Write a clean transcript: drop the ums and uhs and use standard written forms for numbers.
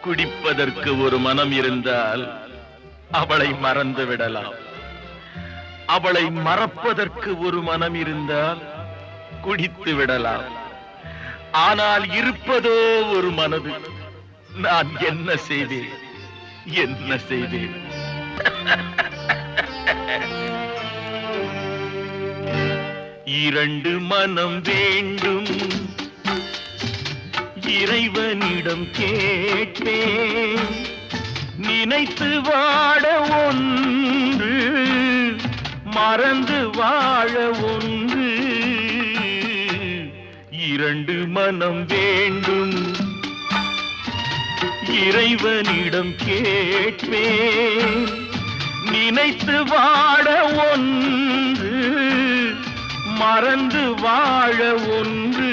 குடிப்பதற்கு ஒரு மனம் இருந்தால் அவளை மறந்து விடலாம். அவளை மறப்பதற்கு ஒரு மனம் இருந்தால் குடித்து விடலாம். ஆனால் இருப்பதோ ஒரு மனது. நான் என்ன செய்தேன், என்ன செய்தேன்? இரண்டு மனம் வேண்டும், இறைவனிடம் கேட்பேன். நினைத்து வாழ ஒன்று, மறந்து வாழ ஒன்று. இரண்டு மனம் வேண்டும், இறைவனிடம் கேட்பேன். நினைத்து வாழ ஒன்று, மறந்து வாழ ஒன்று.